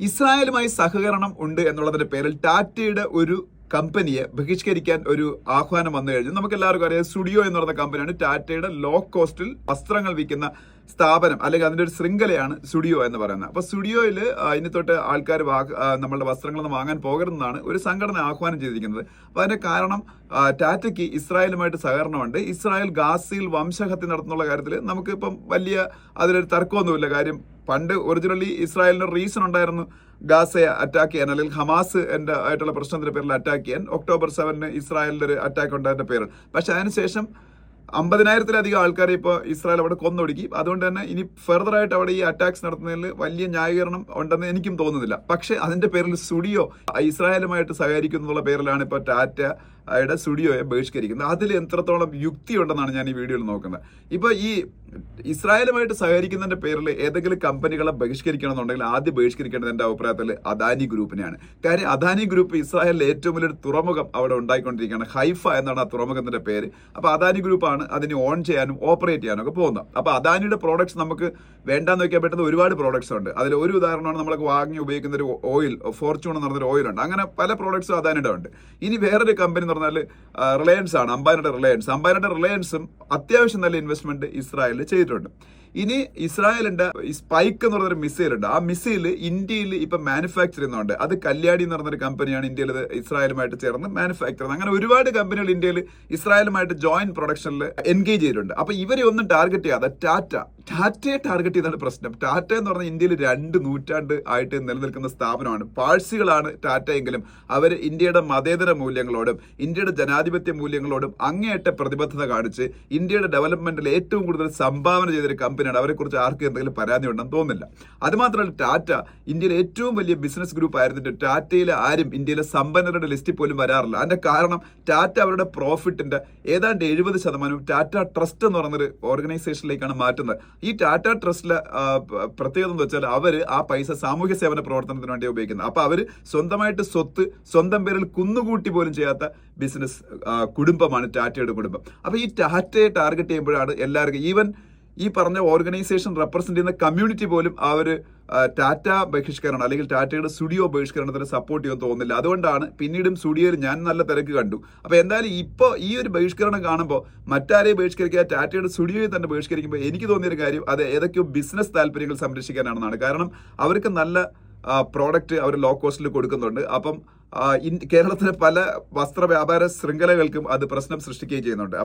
ഇസ്രായേലുമായി സഹകരണം ഉണ്ട് എന്നുള്ളതിന്റെ പേരിൽ ടാറ്റയുടെ ഒരു കമ്പനിയെ ബഹിഷ്കരിക്കാൻ ഒരു ആഹ്വാനം വന്നു കഴിഞ്ഞു. നമുക്ക് എല്ലാവർക്കും അറിയാം, സ്റ്റുഡിയോ എന്ന് പറയുന്ന കമ്പനിയാണ് ടാറ്റയുടെ ലോ കോസ്റ്റിൽ വസ്ത്രങ്ങൾ വിൽക്കുന്ന സ്ഥാപനം, അല്ലെങ്കിൽ അതിന്റെ ഒരു ശൃംഖലയാണ് സ്റ്റുഡിയോ എന്ന് പറയുന്നത്. അപ്പൊ സ്റ്റുഡിയോയിൽ ഇനി തൊട്ട് ആൾക്കാർ നമ്മളുടെ വസ്ത്രങ്ങളൊന്നും വാങ്ങാൻ പോകരുതെന്നാണ് ഒരു സംഘടന ആഹ്വാനം ചെയ്തിരിക്കുന്നത്. അപ്പൊ അതിന്റെ കാരണം ടാറ്റയ്ക്ക് ഇസ്രായേലുമായിട്ട് സഹകരണമുണ്ട്. ഇസ്രായേൽ ഗാസയിൽ വംശഹത്യ നടത്തുന്നുള്ള കാര്യത്തിൽ നമുക്ക് ഇപ്പം വലിയ അതിലൊരു തർക്കമൊന്നുമില്ല. കാര്യം പണ്ട് ഒറിജിനലി ഇസ്രായേലിന് റീസൺ ഉണ്ടായിരുന്നു ഗാസയെ അറ്റാക്ക് ചെയ്യാൻ, അല്ലെങ്കിൽ ഹമാസ് ആയിട്ടുള്ള പ്രശ്നത്തിന്റെ പേരിൽ അറ്റാക്ക് ചെയ്യാൻ. ഒക്ടോബർ 7 ഇസ്രായേലിന്റെ ഒരു അറ്റാക്ക് ഉണ്ടായതിന്റെ പേരിൽ. പക്ഷെ അതിനുശേഷം 50,000-ലധികം ആൾക്കാരെ ഇപ്പോൾ ഇസ്രായേൽ അവിടെ കൊന്നൊടുക്കി. അതുകൊണ്ട് തന്നെ ഇനി ഫെർദർ ആയിട്ട് അവിടെ ഈ അറ്റാക്സ് നടത്തുന്നതിൽ വലിയ ന്യായീകരണം ഉണ്ടെന്ന് എനിക്കും തോന്നുന്നില്ല. പക്ഷെ അതിന്റെ പേരിൽ സ്റ്റുഡിയോ ഇസ്രായേലുമായിട്ട് സഹകരിക്കുന്നുള്ള പേരിലാണ് ഇപ്പോൾ ടാറ്റയുടെ സ്റ്റുഡിയോയെ ബഹിഷ്കരിക്കുന്നത്. അതിൽ എത്രത്തോളം യുക്തി ഉണ്ടെന്നാണ് ഞാൻ ഈ വീഡിയോയിൽ നോക്കുന്നത്. ഇപ്പൊ ഈ ഇസ്രായേലുമായിട്ട് സഹകരിക്കുന്നതിന്റെ പേരിൽ ഏതെങ്കിലും കമ്പനികളെ ബഹിഷ്കരിക്കണമെന്നുണ്ടെങ്കിൽ ആദ്യം ബഹിഷ്കരിക്കേണ്ടത് എന്റെ അഭിപ്രായത്തിൽ അദാനി ഗ്രൂപ്പിനെയാണ്. കാര്യം അദാനി ഗ്രൂപ്പ് ഇസ്രായേലിലെ ഏറ്റവും വലിയൊരു തുറമുഖം അവിടെ ഉണ്ടായിക്കൊണ്ടിരിക്കുകയാണ്. ഹൈഫ എന്നാണ് ആ തുറമുഖത്തിന്റെ പേര്. അപ്പൊ അദാനി ഗ്രൂപ്പാണ് അതിനെ ഓൺ ചെയ്യാനും ഓപ്പറേറ്റ് ചെയ്യാനും ഒക്കെ പോകുന്നത്. അപ്പൊ അദാനിയുടെ പ്രോഡക്ട്സ് നമുക്ക് വേണ്ടാന്ന് വെക്കാൻ പറ്റുന്ന ഒരുപാട് പ്രോഡക്ട്സ് ഉണ്ട്. അതിൽ ഒരു ഉദാഹരണമാണ് നമ്മളൊക്കെ വാങ്ങി ഉപയോഗിക്കുന്ന ഒരു ഓയിൽ, ഫോർച്യൂൺ എന്ന് പറഞ്ഞൊരു ഓയിൽ ഉണ്ട്. അങ്ങനെ പല പ്രോഡക്ട്സും അദാനിയുടെ ഉണ്ട്. ഇനി വേറൊരു കമ്പനി എന്ന് പറഞ്ഞാൽ റിലയൻസ് ആണ്, അംബാനിയുടെ റിലയൻസും അത്യാവശ്യം നല്ല ഇൻവെസ്റ്റ്മെന്റ് ഇസ്രായേലിൽ ചെയ്തിട്ടുണ്ട്. ഇനി ഇസ്രായേലിന്റെ സ്പൈക്ക് എന്ന് പറഞ്ഞൊരു മിസൈൽ ഉണ്ട്. ആ മിസൈൽ ഇന്ത്യയിൽ ഇപ്പൊ മാനുഫാക്ചർ ചെയ്യുന്നുണ്ട്. അത് കല്യാടി എന്ന് പറഞ്ഞൊരു കമ്പനിയാണ് ഇന്ത്യയിൽ ഇസ്രായേലുമായിട്ട് ചേർന്ന് മാനുഫാക്ചർ ചെയ്യുന്നത്. അങ്ങനെ ഒരുപാട് കമ്പനികൾ ഇന്ത്യയിൽ ഇസ്രായേലുമായിട്ട് ജോയിന്റ് പ്രൊഡക്ഷനിൽ എൻഗേജ് ചെയ്തിട്ടുണ്ട്. അപ്പൊ ഇവരെ ഒന്നും ടാർഗറ്റ് ചെയ്യാതെ ടാറ്റയെ ടാർഗറ്റ് ചെയ്താണ് പ്രശ്നം. ടാറ്റ എന്ന് പറഞ്ഞാൽ ഇന്ത്യയിൽ 2 നൂറ്റാണ്ട് ആയിട്ട് നിലനിൽക്കുന്ന സ്ഥാപനമാണ്. പാഴ്സികളാണ് ടാറ്റ എങ്കിലും അവർ ഇന്ത്യയുടെ മതേതര മൂല്യങ്ങളോടും ഇന്ത്യയുടെ ജനാധിപത്യ മൂല്യങ്ങളോടും അങ്ങേയറ്റ പ്രതിബദ്ധത കാണിച്ച് ഇന്ത്യയുടെ ഡെവലപ്മെന്റിൽ ഏറ്റവും കൂടുതൽ സംഭാവന ചെയ്തൊരു കമ്പനിയാണ്. അവരെ കുറിച്ച് ആർക്കും എന്തെങ്കിലും പരാതി ഉണ്ടെന്ന് തോന്നുന്നില്ല. അതുമാത്രമല്ല, ടാറ്റ ഇന്ത്യയിലെ ഏറ്റവും വലിയ ബിസിനസ് ഗ്രൂപ്പ് ആയിരുന്നിട്ട് ടാറ്റയിലെ ആരും ഇന്ത്യയിലെ സമ്പന്നരുടെ ലിസ്റ്റിൽ പോലും വരാറില്ല. അതിന്റെ കാരണം ടാറ്റ അവരുടെ പ്രോഫിറ്റിന്റെ ഏതാണ്ട് 70% ടാറ്റ ട്രസ്റ്റ് എന്ന് പറയുന്നൊരു ഓർഗനൈസേഷനിലേക്കാണ് മാറ്റുന്നത്. ഈ ടാറ്റ ട്രസ്റ്റിലെ പ്രത്യേകത എന്ന് വെച്ചാൽ അവര് ആ പൈസ സാമൂഹ്യ സേവന പ്രവർത്തനത്തിന് വേണ്ടി ഉപയോഗിക്കുന്നത്. അപ്പൊ അവര് സ്വന്തമായിട്ട് സ്വത്ത് സ്വന്തം പേരിൽ കുന്നുകൂട്ടി പോലും ചെയ്യാത്ത ബിസിനസ് കുടുംബമാണ് ടാറ്റയുടെ കുടുംബം. അപ്പൊ ഈ ടാറ്റയെ ടാർഗറ്റ് ചെയ്യുമ്പോഴാണ് എല്ലാവർക്കും, ഈവൻ ഈ പറഞ്ഞ ഓർഗനൈസേഷൻ റെപ്രസെന്റ് ചെയ്യുന്ന കമ്മ്യൂണിറ്റി പോലും അവർ ടാറ്റ ബഹിഷ്കരണം അല്ലെങ്കിൽ ടാറ്റയുടെ സ്റ്റുഡിയോ ബഹിഷ്കരണത്തിന് സപ്പോർട്ട് ചെയ്യുമെന്ന് തോന്നുന്നില്ല. അതുകൊണ്ടാണ് പിന്നീടും സ്റ്റുഡിയോയിൽ ഞാൻ നല്ല തിരക്ക് കണ്ടു. അപ്പൊ എന്തായാലും ഇപ്പോൾ ഈ ഒരു ബഹിഷ്കരണം കാണുമ്പോൾ മറ്റാരെയും ബഹിഷ്കരിക്കുക, ടാറ്റയുടെ സ്റ്റുഡിയോയിൽ തന്നെ ബഹിഷ്കരിക്കുമ്പോൾ എനിക്ക് തോന്നിയൊരു കാര്യം അത് ഏതൊക്കെയോ ബിസിനസ് താല്പര്യങ്ങൾ സംരക്ഷിക്കാനാണെന്നാണ്. കാരണം അവർക്ക് നല്ല പ്രോഡക്റ്റ് അവർ ലോ കോസ്റ്റിൽ കൊടുക്കുന്നുണ്ട്. അപ്പം കേരളത്തിലെ പല വസ്ത്ര വ്യാപാര ശൃംഖലകൾക്കും അത് പ്രശ്നം സൃഷ്ടിക്കുകയും ചെയ്യുന്നുണ്ട്.